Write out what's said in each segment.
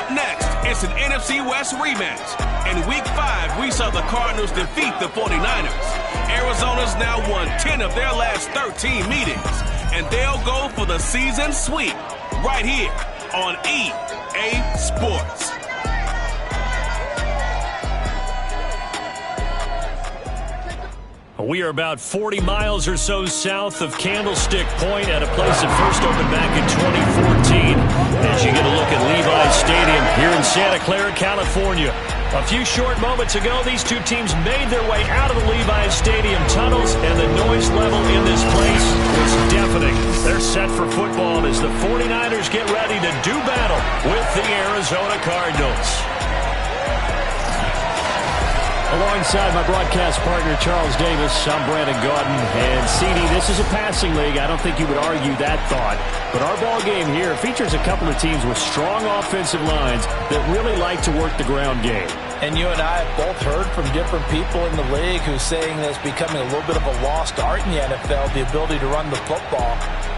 Up next, it's an NFC West rematch. In Week 5, we saw the Cardinals defeat the 49ers. Arizona's now won 10 of their last 13 meetings, and they'll go for the season sweep right here on EA Sports. We are about 40 miles or so south of Candlestick Point at a place that first opened back in 2014 as you get a look at Levi's Stadium here in Santa Clara, California. A few short moments ago, these two teams made their way out of the Levi's Stadium tunnels, and the noise level in this place was deafening. They're set for football as the 49ers get ready to do battle with the Arizona Cardinals. Alongside my broadcast partner, Charles Davis, I'm Brandon Gaudin. And, CD, this is a passing league. I don't think you would argue that thought. But our ball game here features a couple of teams with strong offensive lines that really like to work the ground game. And you and I have both heard from different people in the league who's saying that it's becoming a little bit of a lost art in the NFL, the ability to run the football.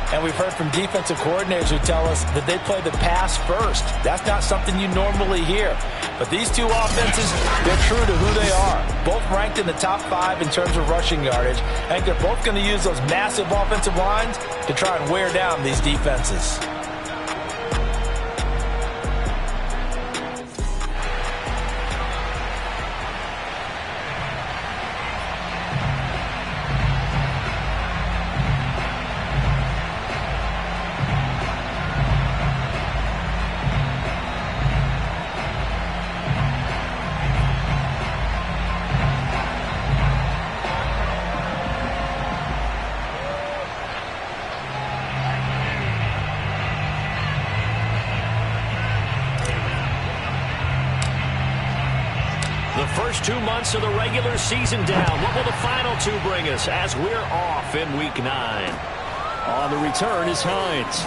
And we've heard from defensive coordinators who tell us that they play the pass first. That's not something you normally hear. But these two offenses, they're true to who they are. Both ranked in the top 5 in terms of rushing yardage. I think they're both going to use those massive offensive lines to try and wear down these defenses. First 2 months of the regular season down. What will the final 2 bring us as we're off in Week 9? On the return is Hines.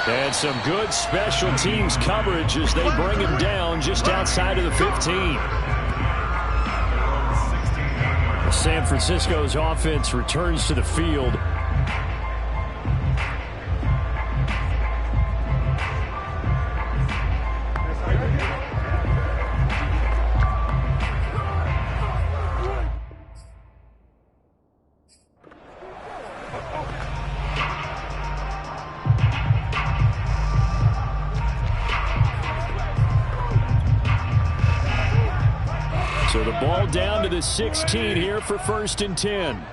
And some good special teams coverage as they bring him down just outside of the 15. San Francisco's offense returns to the field. So the ball down to the 16 here for 1st and 10.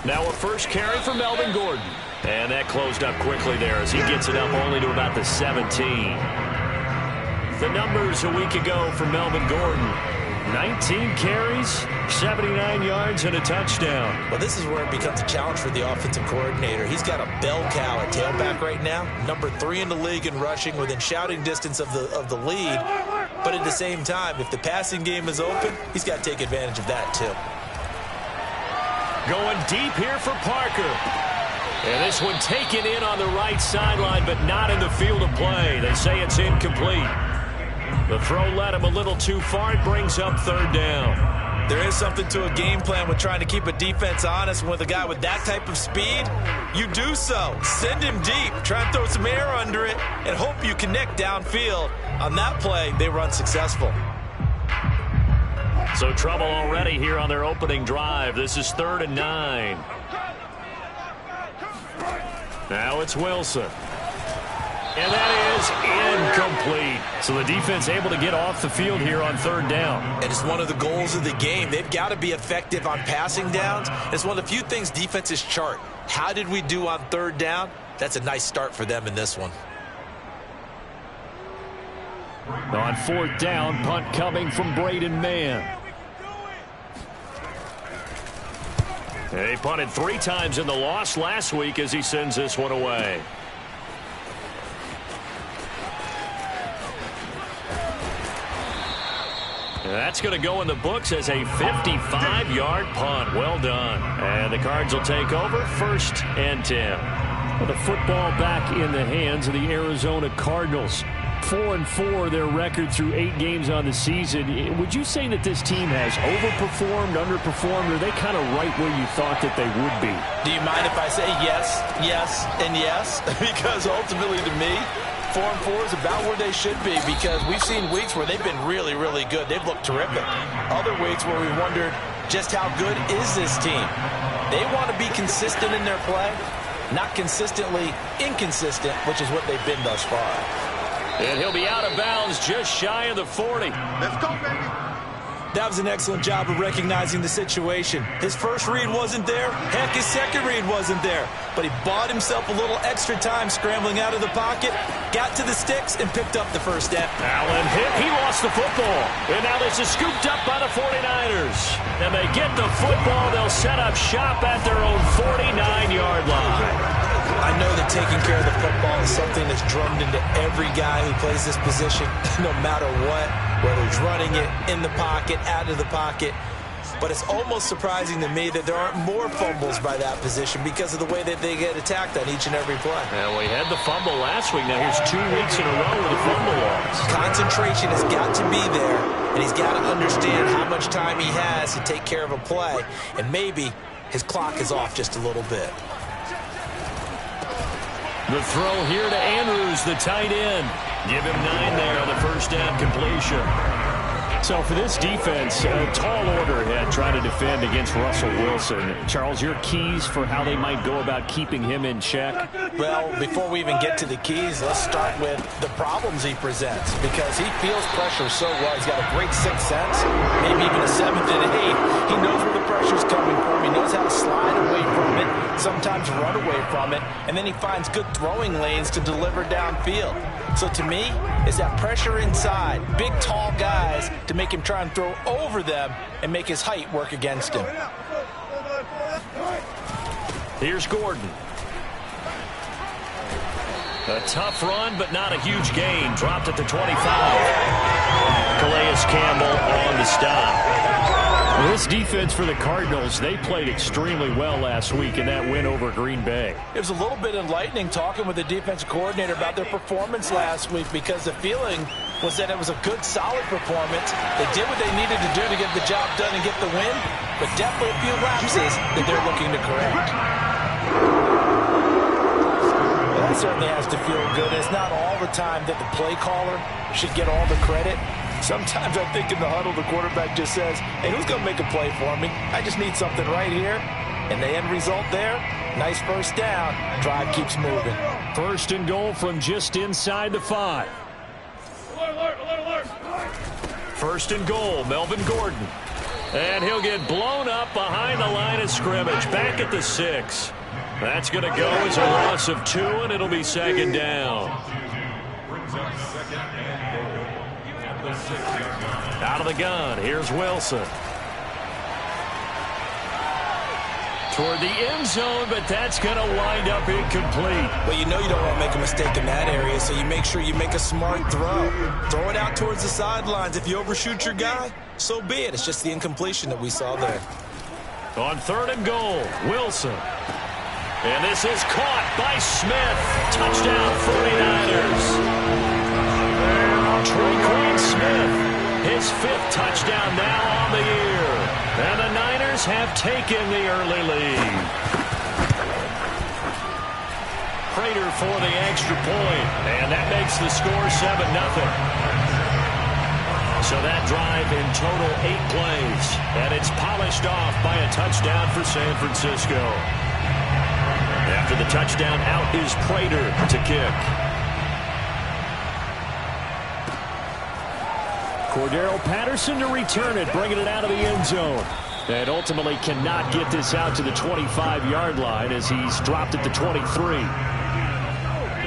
Now a first carry for Melvin Gordon. And that closed up quickly there as he gets it up only to about the 17. The numbers a week ago for Melvin Gordon. 19 carries, 79 yards, and a touchdown. Well, this is where it becomes a challenge for the offensive coordinator. He's got a bell cow at tailback right now, number 3 in the league in rushing, within shouting distance of the lead. But at the same time, if the passing game is open, he's got to take advantage of that too. Going deep here for Parker. And this one taken in on the right sideline, but not in the field of play. They say it's incomplete. The throw led him a little too far. It brings up 3rd down. There is something to a game plan with trying to keep a defense honest. With a guy with that type of speed, you do so. Send him deep. Try and throw some air under it and hope you connect downfield. On that play, they run successful. So trouble already here on their opening drive. This is 3rd and 9. Now it's Wilson. And that is incomplete. So the defense able to get off the field here on 3rd down. And it's one of the goals of the game. They've got to be effective on passing downs. It's one of the few things defenses chart. How did we do on 3rd down? That's a nice start for them in this one. On 4th down, punt coming from Braden Mann. He punted 3 times in the loss last week as he sends this one away. That's going to go in the books as a 55-yard punt. Well done. And the Cards will take over 1st and 10. Well, the football back in the hands of the Arizona Cardinals. 4-4, their record through 8 games on the season. Would you say that this team has overperformed, underperformed, or are they kind of right where you thought that they would be? Do you mind if I say yes, yes, and yes? Because ultimately to me, 4-4 is about where they should be, because we've seen weeks where they've been really, really good. They've looked terrific. Other weeks where we wondered just how good is this team. They want to be consistent in their play, not consistently inconsistent, which is what they've been thus far. And he'll be out of bounds just shy of the 40. Let's go, baby. That was an excellent job of recognizing the situation. His first read wasn't there. Heck, his second read wasn't there. But he bought himself a little extra time scrambling out of the pocket, got to the sticks, and picked up the first down. Allen hit. He lost the football. And now this is scooped up by the 49ers. And they get the football. They'll set up shop at their own 49-yard line. I know that taking care of the football is something that's drummed into every guy who plays this position, no matter what, whether he's running it, in the pocket, out of the pocket. But it's almost surprising to me that there aren't more fumbles by that position because of the way that they get attacked on each and every play. Well, we had the fumble last week. Now here's 2 weeks in a row with a fumble loss. Concentration has got to be there, and he's got to understand how much time he has to take care of a play, and maybe his clock is off just a little bit. The throw here to Andrews, the tight end. Give him 9 there on the first down completion. So for this defense, a tall order ahead trying to defend against Russell Wilson. Charles, your keys for how they might go about keeping him in check? Well, before we even get to the keys, let's start with the problems he presents, because he feels pressure so well. He's got a great sixth sense, maybe even a 7th and 8th. He knows where the pressure's coming from. He knows how to slide away from it, sometimes run away from it, and then he finds good throwing lanes to deliver downfield. So to me, it's that pressure inside, big, tall guys to make him try and throw over them and make his height work against him. Here's Gordon. A tough run, but not a huge gain. Dropped at the 25. Calais Campbell on the stop. Well, this defense for the Cardinals, they played extremely well last week in that win over Green Bay. It was a little bit enlightening talking with the defensive coordinator about their performance last week, because the feeling was that it was a good, solid performance. They did what they needed to do to get the job done and get the win, but definitely a few lapses that they're looking to correct. Well, that certainly has to feel good. It's not all the time that the play caller should get all the credit. Sometimes I think in the huddle, the quarterback just says, hey, who's going to make a play for me? I just need something right here. And the end result there, nice first down. Drive keeps moving. First and goal from just inside the 5. First and goal, Melvin Gordon. And he'll get blown up behind the line of scrimmage. Back at the 6. That's going to go as a loss of 2, and it'll be second down. Out of the gun, here's Wilson. Toward the end zone, but that's going to wind up incomplete. Well, you know you don't want to make a mistake in that area, so you make sure you make a smart throw. Throw it out towards the sidelines. If you overshoot your guy, so be it. It's just the incompletion that we saw there. On 3rd and goal, Wilson. And this is caught by Smith. Touchdown, 49ers. Tre'Quan Smith, his 5th touchdown now on the year. And the Niners have taken the early lead. Prater for the extra point, and that makes the score 7-0. So that drive in total 8 plays, and it's polished off by a touchdown for San Francisco. After the touchdown, out is Prater to kick. Cordero Patterson to return it, bringing it out of the end zone. And ultimately cannot get this out to the 25-yard line as he's dropped at the 23.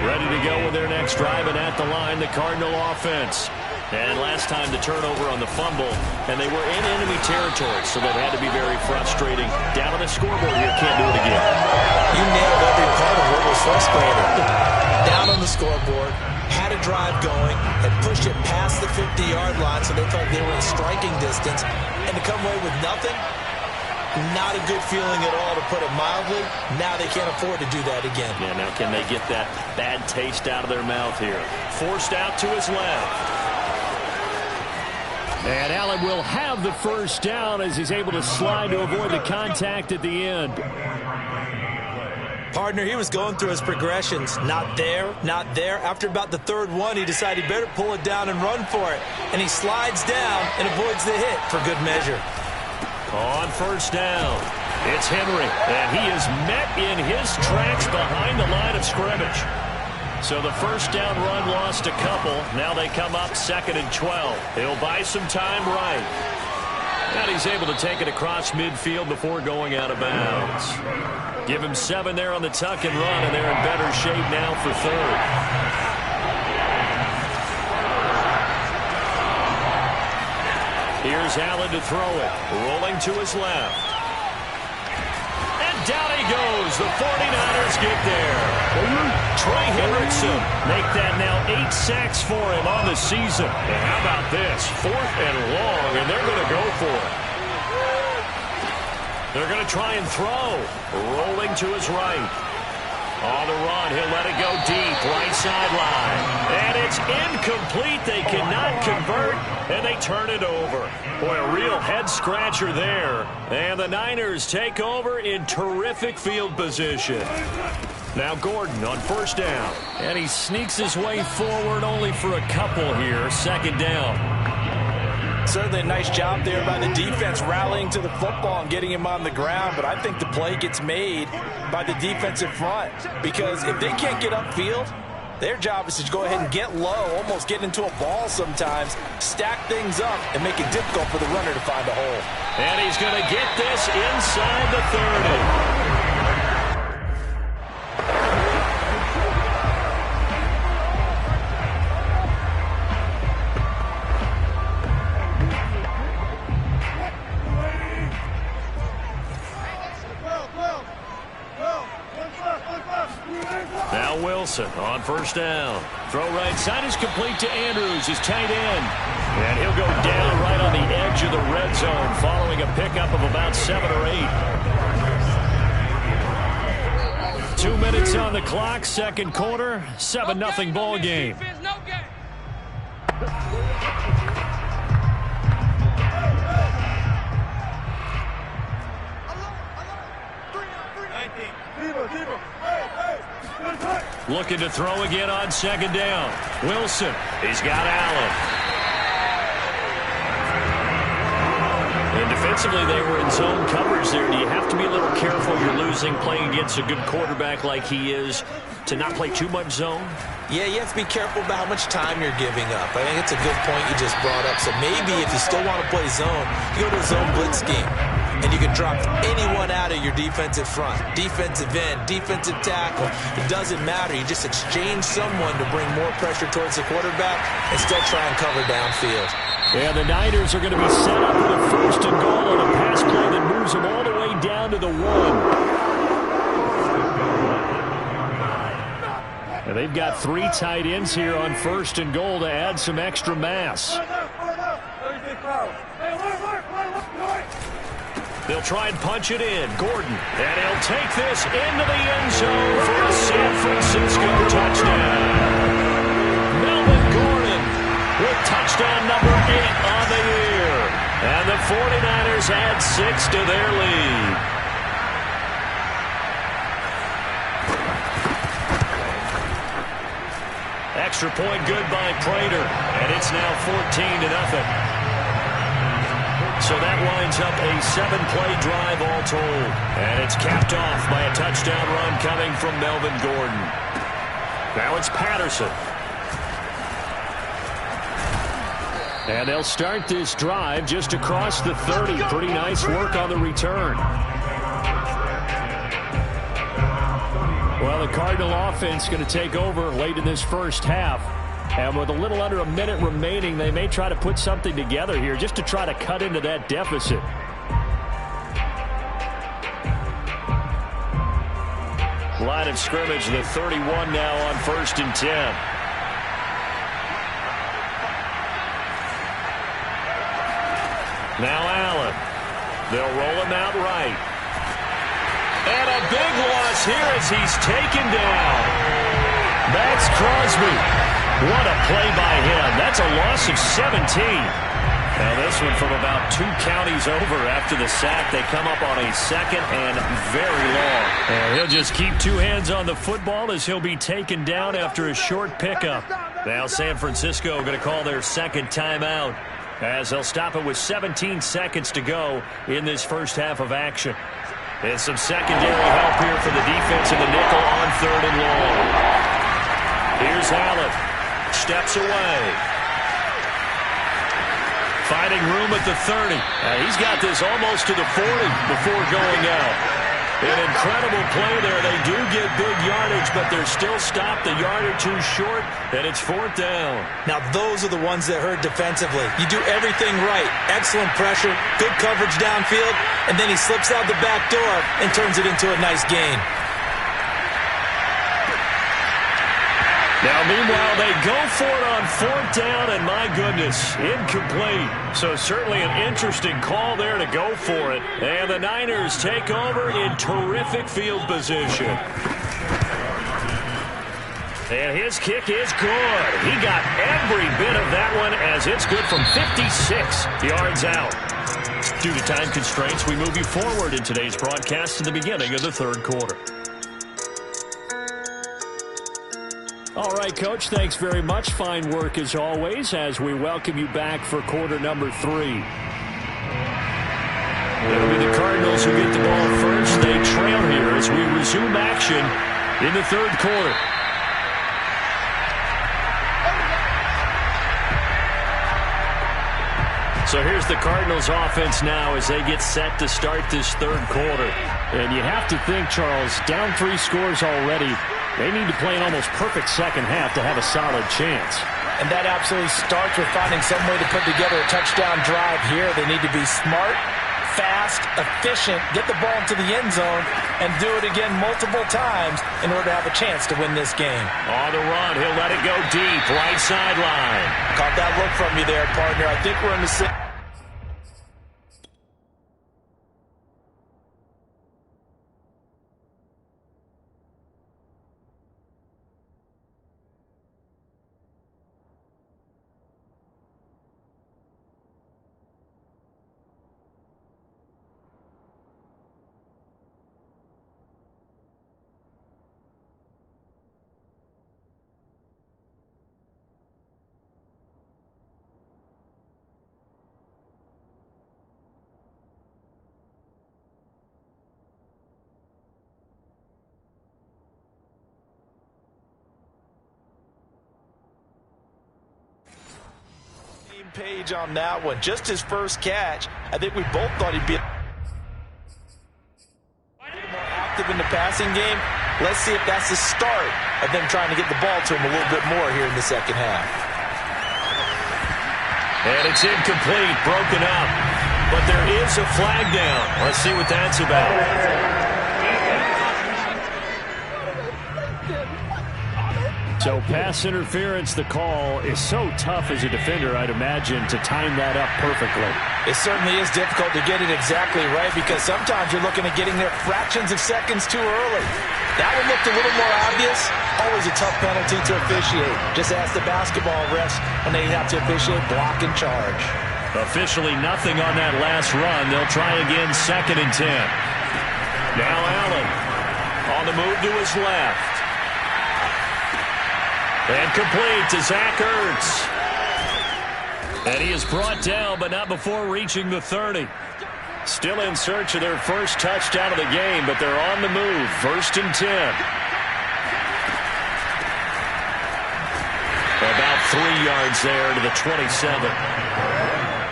Ready to go with their next drive, and at the line, the Cardinal offense. And last time the turnover on the fumble, and they were in enemy territory, so that had to be very frustrating. Down on the scoreboard here, can't do it again. You nailed every part of what was frustrating. Down on the scoreboard, had a drive going, had pushed it past the 50-yard line, so they thought they were in striking distance, and to come away with nothing, Not a good feeling at all, to put it mildly. Now they can't afford to do that again. Yeah, now can they get that bad taste out of their mouth here? Forced out to his left. And Allen will have the first down as he's able to slide to avoid the contact at the end. Partner, he was going through his progressions. Not there, not there. After about the third one, he decided he better pull it down and run for it. And he slides down and avoids the hit for good measure. On first down, it's Henry. And he is met in his tracks behind the line of scrimmage. So the first down run lost a couple. Now they come up 2nd and 12. He'll buy some time right. And he's able to take it across midfield before going out of bounds. Give him 7 there on the tuck and run, and they're in better shape now for 3rd. Here's Allen to throw it. Rolling to his left. Down he goes. The 49ers get there. Trey Hendrickson make that now 8 sacks for him on the season. And how about this? 4th and long, and they're going to go for it. They're going to try and throw. Rolling to his right. On the run, he'll let it go deep. Right sideline. And it's incomplete. They cannot convert, and they turn it over. Boy, a real head-scratcher there. And the Niners take over in terrific field position. Now Gordon on first down. And he sneaks his way forward only for a couple here. 2nd down. Certainly a nice job there by the defense rallying to the football and getting him on the ground, but I think the play gets made by the defensive front, because if they can't get upfield, their job is to go ahead and get low, almost get into a ball sometimes, stack things up, and make it difficult for the runner to find a hole. And he's going to get this inside the 30. Now Wilson on first down. Throw right side is complete to Andrews, his tight end. And he'll go down right on the edge of the red zone following a pickup of about 7 or 8. 2 minutes on the clock, 2nd quarter, 7-0 ball game. Looking to throw again on 2nd down. Wilson, he's got Allen. And defensively, they were in zone coverage there. Do you have to be a little careful? You're losing, playing against a good quarterback like he is, to not play too much zone? Yeah, you have to be careful about how much time you're giving up. I think it's a good point you just brought up. So maybe if you still want to play zone, you go to a zone blitz scheme. And you can drop anyone out of your defensive front. Defensive end, defensive tackle. It doesn't matter. You just exchange someone to bring more pressure towards the quarterback and still try and cover downfield. Yeah, the Niners are going to be set up with a 1st and goal on a pass play that moves them all the way down to the 1. And they've got 3 tight ends here on 1st and goal to add some extra mass. They'll try and punch it in. Gordon. And he'll take this into the end zone for a San Francisco touchdown. Melvin Gordon with touchdown number 8 on the year. And the 49ers add 6 to their lead. Extra point good by Prater. And it's now 14-0. So that winds up a 7-play drive all told. And it's capped off by a touchdown run coming from Melvin Gordon. Now it's Patterson. And they'll start this drive just across the 30. Pretty nice work on the return. Well, the Cardinal offense going to take over late in this first half. And with a little under a minute remaining, they may try to put something together here just to try to cut into that deficit. Line of scrimmage, the 31 now on 1st and 10. Now Allen. They'll roll him out right. And a big loss here as he's taken down. Maxx Crosby. What a play by him. That's a loss of 17. Now this one from about 2 counties over after the sack. They come up on a second and very long. And he'll just keep 2 hands on the football as he'll be taken down after a short pickup. Now San Francisco going to call their second timeout as they'll stop it with 17 seconds to go in this first half of action. And some secondary help here for the defense in the nickel on 3rd and long. Here's Allen. Steps away. Finding room at the 30. He's got this almost to the 40 before going out. An incredible play there. They do get big yardage, but they're still stopped a yard or 2 short, and it's 4th down. Now, those are the ones that hurt defensively. You do everything right. Excellent pressure, good coverage downfield, and then he slips out the back door and turns it into a nice gain. Now, meanwhile, they go for it on 4th down, and my goodness, incomplete. So certainly an interesting call there to go for it. And the Niners take over in terrific field position. And his kick is good. He got every bit of that one as it's good from 56 yards out. Due to time constraints, we move you forward in today's broadcast to the beginning of the 3rd quarter. All right, Coach, thanks very much. Fine work as always as we welcome you back for quarter number 3. It'll be the Cardinals who get the ball first. They trail here as we resume action in the 3rd quarter. So here's the Cardinals offense now as they get set to start this 3rd quarter. And you have to think, Charles, down 3 scores already. They need to play an almost perfect second half to have a solid chance. And that absolutely starts with finding some way to put together a touchdown drive here. They need to be smart, fast, efficient, get the ball into the end zone, and do it again multiple times in order to have a chance to win this game. On the run, he'll let it go deep, right sideline. Caught that look from you there, partner. I think we're in the same. Page on that one. Just his first catch. I think we both thought he'd be more active in the passing game. Let's see if that's the start of them trying to get the ball to him a little bit more here in the second half. And it's incomplete, broken up. But there is a flag down. Let's see what that's about. So pass interference, the call is so tough as a defender, I'd imagine, to time that up perfectly. It certainly is difficult to get it exactly right because sometimes you're looking at getting there fractions of seconds too early. That one looked a little more obvious. Always a tough penalty to officiate. Just ask the basketball refs when they have to officiate block and charge. Officially nothing on that last run. They'll try again 2nd and 10. Now Allen on the move to his left. And complete to Zach Ertz. And he is brought down, but not before reaching the 30. Still in search of their first touchdown of the game, but they're on the move. 1st and 10. About 3 yards there to the 27.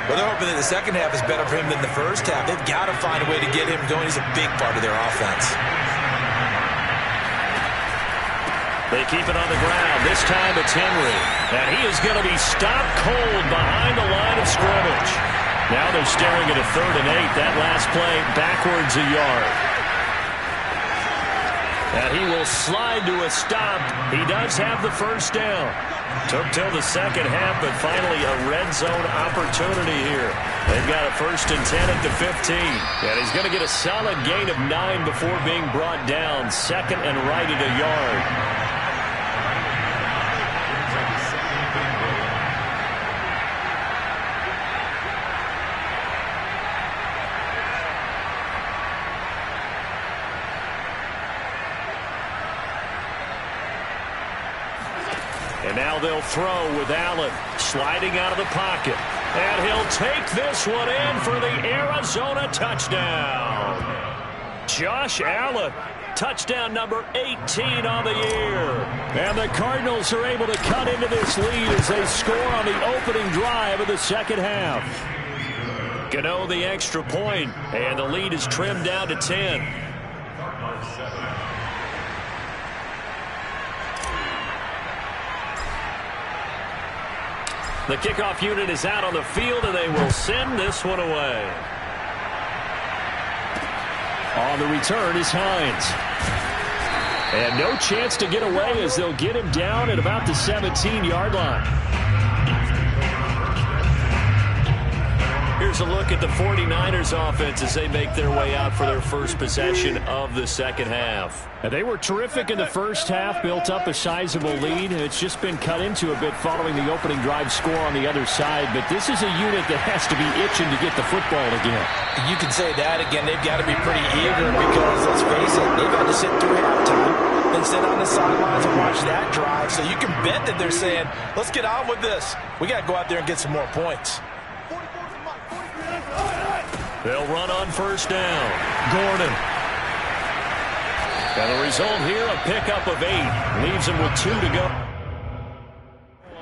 Well, they're hoping that the second half is better for him than the first half. They've got to find a way to get him going. He's a big part of their offense. They keep it on the ground. This time it's Henry. And he is going to be stopped cold behind the line of scrimmage. Now they're staring at a 3rd and 8. That last play backwards a yard. And he will slide to a stop. He does have the first down. Took till the second half, but finally a red zone opportunity here. They've got a 1st and 10 at the 15. And he's going to get a solid gain of 9 before being brought down. 2nd and right at a yard. And now they'll throw with Allen sliding out of the pocket. And he'll take this one in for the Arizona touchdown. Josh Allen, touchdown number 18 on the year. And the Cardinals are able to cut into this lead as they score on the opening drive of the second half. Gano the extra point, and the lead is trimmed down to 10. The kickoff unit is out on the field, and they will send this one away. On the return is Hines. And no chance to get away as they'll get him down at about the 17-yard line. Here's a look at the 49ers offense as they make their way out for their first possession of the second half. And they were terrific in the first half, built up a sizable lead. It's just been cut into a bit following the opening drive score on the other side. But this is a unit that has to be itching to get the football again. You can say that again. They've got to be pretty eager because, let's face it, they've had to sit through halftime, then sit on the sidelines and watch that drive. So you can bet that they're saying, let's get on with this. We got to go out there and get some more points. They'll run on first down. Gordon. And the result here, a pickup of 8. Leaves him with 2 to go.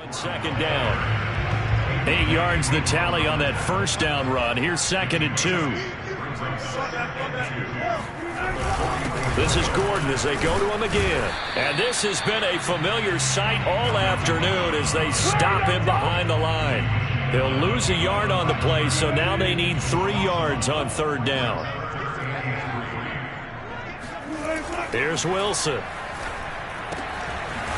On second down. 8 yards the tally on that first down run. Here's 2nd and 2. This is Gordon as they go to him again. And this has been a familiar sight all afternoon as they stop him behind the line. They'll lose a yard on the play, so now they need 3 yards on third down. Here's Wilson.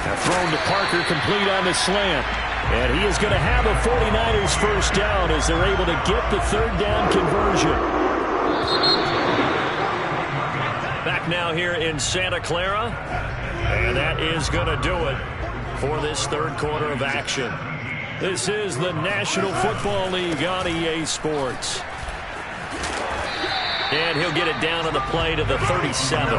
Thrown to Parker, complete on the slant. And he is going to have a 49ers first down as they're able to get the third down conversion. Back now here in Santa Clara. And that is going to do it for this third quarter of action. This is the National Football League on EA Sports. And he'll get it down on the play to the 37.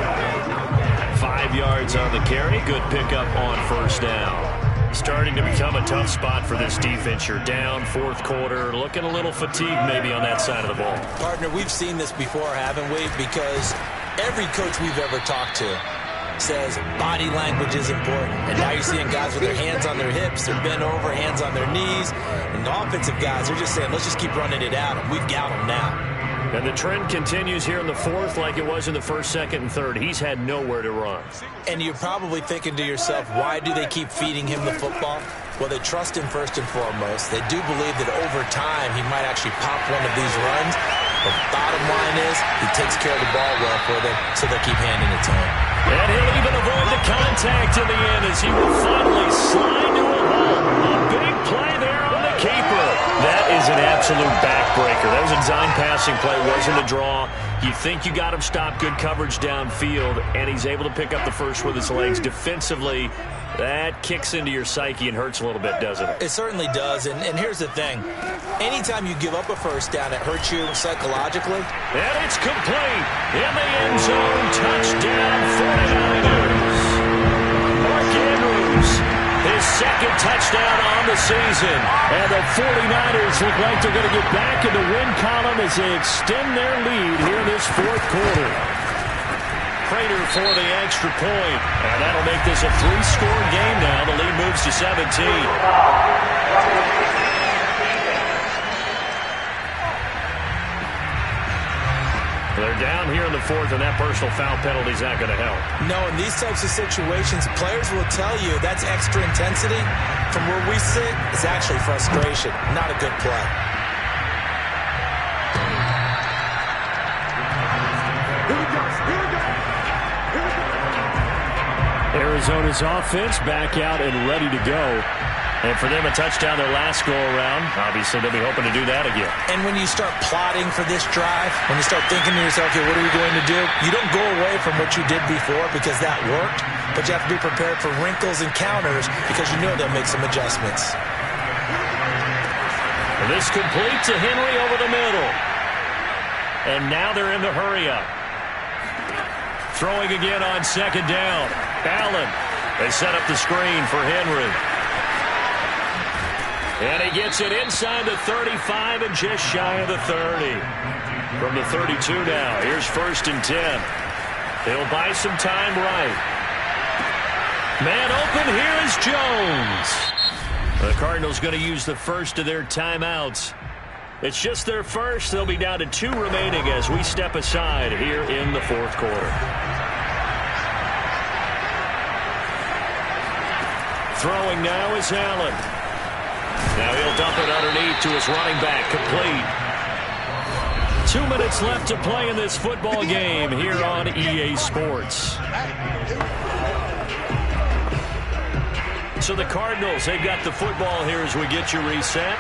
5 yards on the carry. Good pickup on first down. Starting to become a tough spot for this defense. You're down, fourth quarter. Looking a little fatigued maybe on that side of the ball. Partner, we've seen this before, haven't we? Because every coach we've ever talked to says body language is important. And now you're seeing guys with their hands on their hips, they're bent over, hands on their knees. And the offensive guys are just saying, let's just keep running it out. And we've got them now. And the trend continues here in the fourth like it was in the first, second, and third. He's had nowhere to run. And you're probably thinking to yourself, why do they keep feeding him the football? Well, they trust him first and foremost. They do believe that over time he might actually pop one of these runs. But the bottom line is he takes care of the ball well for them, so they'll keep handing it to him. And he'll even avoid the contact in the end as he will finally slide to a hole. A big play there on the keeper. That is an absolute backbreaker. That was a design passing play, wasn't a draw. You think you got him stopped, good coverage downfield, and he's able to pick up the first with his legs. Defensively, that kicks into your psyche and hurts a little bit, doesn't it? It certainly does, and here's the thing. Anytime you give up a first down, it hurts you psychologically. And it's complete. In the end zone, touchdown 49ers. Mark Andrews, his second touchdown on the season. And the 49ers look like they're going to get back in the win column as they extend their lead here in this fourth quarter. Prater for the extra point. And that'll make this a 3-score game now. The lead moves to 17. They're down here in the fourth, and that personal foul penalty is not going to help. No, in these types of situations, players will tell you that's extra intensity. From where we sit, it's actually frustration, not a good play. Arizona's offense back out and ready to go. And for them, a touchdown their last go-around. Obviously, they'll be hoping to do that again. And when you start plotting for this drive, when you start thinking to yourself, okay, what are we going to do? You don't go away from what you did before because that worked, but you have to be prepared for wrinkles and counters because you know they'll make some adjustments. This complete to Henry over the middle. And now they're in the hurry-up. Throwing again on second down. Allen. They set up the screen for Henry. And he gets it inside the 35 and just shy of the 30. From the 32 now. Here's 1st and 10. They'll buy some time right. Man open. Here is Jones. The Cardinals going to use the first of their timeouts. It's just their first. They'll be down to 2 remaining as we step aside here in the 4th quarter. Throwing now is Allen. Now he'll dump it underneath to his running back, complete. 2 minutes left to play in this football game here on EA Sports. So the Cardinals, they've got the football here as we get you reset.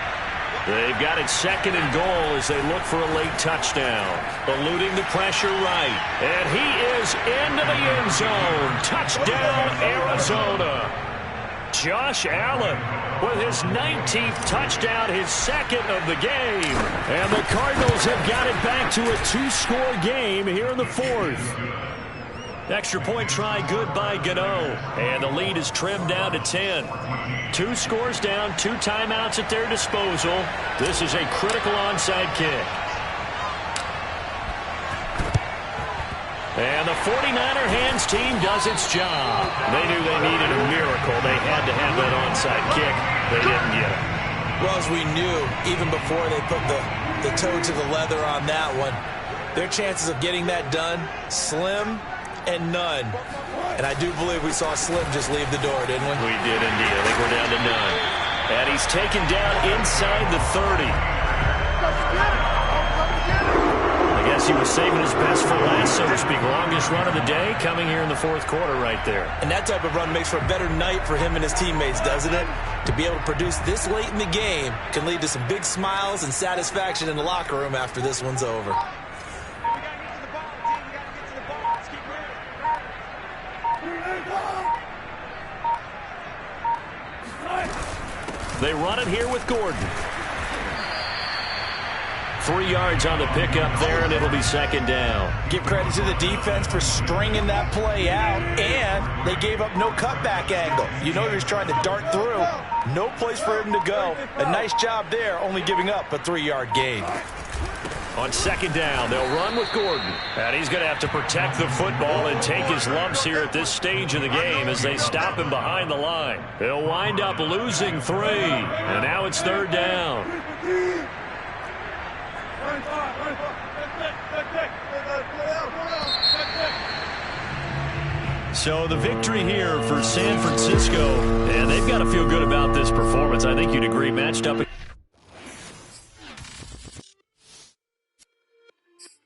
They've got it 2nd and goal as they look for a late touchdown. Eluding the pressure right. And he is into the end zone. Touchdown, Arizona. Josh Allen with his 19th touchdown, his 2nd of the game. And the Cardinals have got it back to a 2-score game here in the 4th. Extra point try good by Gano. And the lead is trimmed down to 10. 2 scores down, 2 timeouts at their disposal. This is a critical onside kick. And the 49er hands team does its job. They knew they needed a miracle. They had to have that onside kick. They didn't get it. Well, as we knew, even before they put the toe to the leather on that one, their chances of getting that done, slim and none. And I do believe we saw Slim just leave the door, didn't we? We did indeed. I think we're down to none. And he's taken down inside the 30. I guess he was saving his best for last, so to speak. Longest run of the day coming here in the 4th quarter right there. And that type of run makes for a better night for him and his teammates, doesn't it? To be able to produce this late in the game can lead to some big smiles and satisfaction in the locker room after this one's over. They run it here with Gordon. 3 yards on the pickup there, and it'll be 2nd down. Give credit to the defense for stringing that play out, and they gave up no cutback angle. You know he was trying to dart through. No place for him to go. A nice job there, only giving up a 3-yard gain. On 2nd down, they'll run with Gordon. And he's going to have to protect the football and take his lumps here at this stage of the game as they stop him behind the line. They'll wind up losing 3. And now it's 3rd down. So the victory here for San Francisco. And they've got to feel good about this performance. I think you'd agree, matched up.